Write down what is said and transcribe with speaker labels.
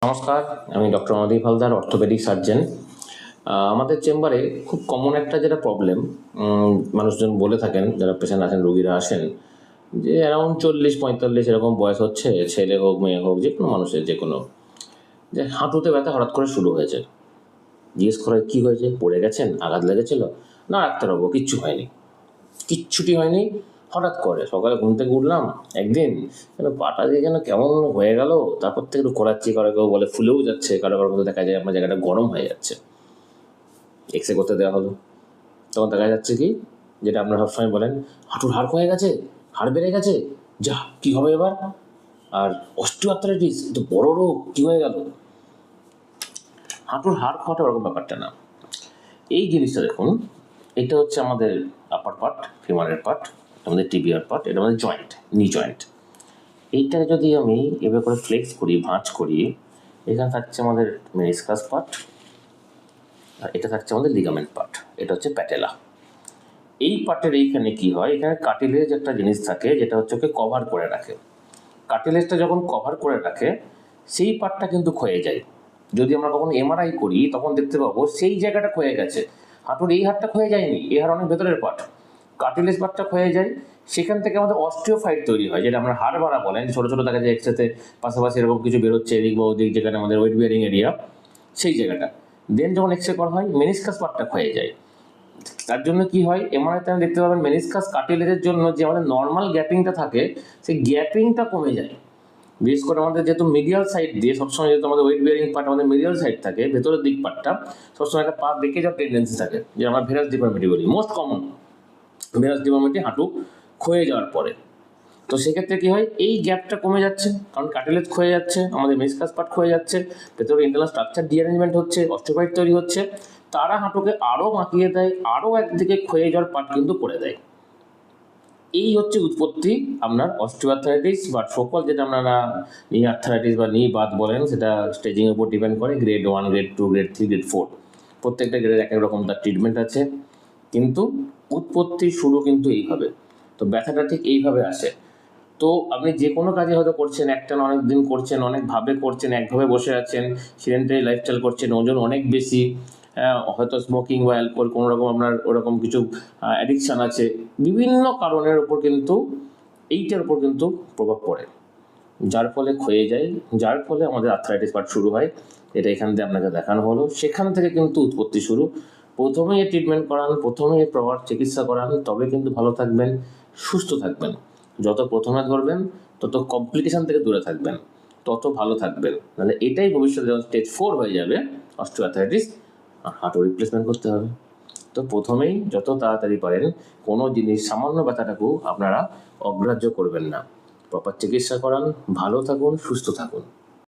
Speaker 1: নমস্কার, আমি doctor অনদীপ Haldar, orthopaedic surgeon. আমাদের চেম্বারে খুব কমন একটা যেটা প্রবলেম মানুষজন বলে থাকেন, যারা পেশেন্ট আসেন, রোগীরা আসেন, যে অ্যারাউন্ড 40-45 এরকম বয়স হচ্ছে, ছেলে হোক মেয়ে হোক, যে কোনো মানুষের যে কোনো, যে হাঁটুতে ব্যথা হঠাৎ করে শুরু হয়েছে। জিজ্ঞেস করা কী হয়েছে, পড়ে গেছেন, আঘাত লেগেছিল? না ডাক্তারবাবু, কিচ্ছু হয়নি, কিচ্ছুটি হয়নি। হঠাৎ করে সকালে ঘুম থেকে উঠলাম একদিন, যেন পাটা দিয়ে যেন কেমন হয়ে গেল, তারপর থেকে একটু করাচ্ছি, কারো কেউ বলে ফুলেও যাচ্ছে, কারো কারো মধ্যে দেখা যায় আপনার জায়গাটা গরম হয়ে যাচ্ছে। এক্সরে করতে দেওয়া হলো, তখন দেখা যাচ্ছে কি, যেটা আপনারা সবসময় বলেন, হাঁটুর হাড় ক্ষয়ে গেছে, হাড় বেড়ে গেছে, যা কী হবে এবার? আর অস্টিওআর্থ্রাইটিস তো বড় রোগ, কী হয়ে গেল? হাঁটুর হাড় ক্ষয়টা ওরকম ব্যাপারটা না। এই জিনিসটা দেখুন, এটা হচ্ছে আমাদের আপার পার্ট, ফিমারের পার্ট, আমাদের টিবিয়ার পার্ট, এটা আমাদের জয়েন্ট, নি জয়েন্ট। এইটা যদি আমি এভাবে করে ফ্লেক্স করি, ভাঁজ করি, এখানে থাকছে আমাদের মেনিসকাস পার্ট, আর এটা থাকছে আমাদের লিগামেন্ট পার্ট, এটা হচ্ছে প্যাটেলা। এই পার্টের এইখানে কি হয়, এখানে কার্টিলেজ একটা জিনিস থাকে, যেটা হচ্ছে ওকে কভার করে রাখে। কার্টিলেজটা যখন কভার করে রাখে, সেই পার্টটা কিন্তু ক্ষয়ে যায়। যদি আমরা কখনো এমআরআই করি, তখন দেখতে পাবো সেই জায়গাটা ক্ষয়ে গেছে। হাঁটুর এই হাড়টা ক্ষয়ে যায়নি, এই হাড় অনেক ভেতরের পার্ট, কার্টিলেজ পার্টটা ক্ষয়ে যায়। সেখান থেকে আমাদের অস্টিওফাইট তৈরি হয়, যেটা আমরা হাড় বাড়া বলেন, ছোটো ছোটো দেখা যায় একসাথে পাশাপাশি এরকম কিছু বেরোচ্ছে এদিক বা ওদিক, যেখানে আমাদের ওয়েট বিয়ারিং এরিয়া, সেই জায়গাটা। দেন যখন এক্সরে করা হয়, মেনিসকাস পার্টটা ক্ষয়ে যায়। তার জন্য কি হয়, এমআরআইতে আমি দেখতে পাবেন মেনিসকাস কার্টিলেজের জন্য যে আমাদের নর্মাল গ্যাপিংটা থাকে, সেই গ্যাপিংটা কমে যায়। বিশেষ করে আমাদের যেহেতু মিডিয়াল সাইড দিয়ে সবসময়, যেহেতু আমাদের ওয়েট বিয়ারিং পার্ট আমাদের মিডিয়াল সাইড থাকে, ভেতরের দিক পার্টটা সবসময় একটা পা বেঁকে যাওয়ার টেন্ডেন্সি থাকে, যে আমরা ভেরাস ডিফর্মিটি বলি, মোস্ট কমন ভেরাস ডিফর্মিটি হাঁটু ক্ষয়ে যাওয়ার পরে। তো সেক্ষেত্রে কী হয়, এই গ্যাপটা কমে যাচ্ছে, কারণ কার্টিলেজ ক্ষয়ে যাচ্ছে, আমাদের মেনিসকাস পার্ট ক্ষয়ে যাচ্ছে, ভেতরে ইন্টারনাল স্ট্রাকচার ডিঅ্যারেঞ্জমেন্ট হচ্ছে, অস্টিওফাইট তৈরি হচ্ছে, তারা হাঁটুকে আরও বাঁকিয়ে দেয়, আরও একদিকে ক্ষয়ে যাওয়ার পার্ট কিন্তু করে দেয়। এই হচ্ছে উৎপত্তি আপনার অস্টিওআর্থ্রাইটিস বা ফোকাল, যেটা আপনারা নি আর্থ্রাইটিস বা নি বাত বলেন, সেটা স্টেজিংয়ের উপর ডিপেন্ড করে। গ্রেড 1, গ্রেড 2, গ্রেড 3, গ্রেড 4, প্রত্যেকটা গ্রেডের এক এক রকম তার ট্রিটমেন্ট আছে, কিন্তু উৎপত্তি শুরু কিন্তু এইভাবে। তো ব্যথাটা ঠিক এইভাবে আসে। তো আপনি যে কোনো কাজে হয়তো করছেন, একটানা অনেক দিন করছেন, অনেকভাবে করছেন, একভাবে বসে আছেন, সেডেন্টারি লাইফস্টাইল করছেন, ওজন অনেক বেশি, হয়তো স্মোকিং বা অ্যালকোহল কোনো রকম আপনার ওরকম কিছু অ্যাডিকশান আছে, বিভিন্ন কারণের উপর কিন্তু এইটার উপর কিন্তু প্রভাব পড়ে, যার ফলে ক্ষয়ে যায়, যার ফলে আমাদের আর্থ্রাইটিস পার্ট শুরু হয়। এটা এখান থেকে আপনাকে দেখানো হলো, সেখান থেকে কিন্তু উৎপত্তি শুরু। প্রথমেই ট্রিটমেন্ট করান, প্রথমেই প্রপার চিকিৎসা করান, তবে কিন্তু ভালো থাকবেন, সুস্থ থাকবেন। যত প্রথমে ধরবেন, তত কমপ্লিকেশান থেকে দূরে থাকবেন, তত ভালো থাকবেন। নাহলে এটাই ভবিষ্যতে যখন স্টেজ 4 হয়ে যাবে অস্টিওআর্থ্রাইটিস, হাঁটু রিপ্লেসমেন্ট করতে হবে। তো প্রথমেই যত তাড়াতাড়ি পারেন, কোনো জিনিস সামান্য ব্যথাটাকেও আপনারা অগ্রাহ্য করবেন না, প্রপার চিকিৎসা করান, ভালো থাকুন, সুস্থ থাকুন।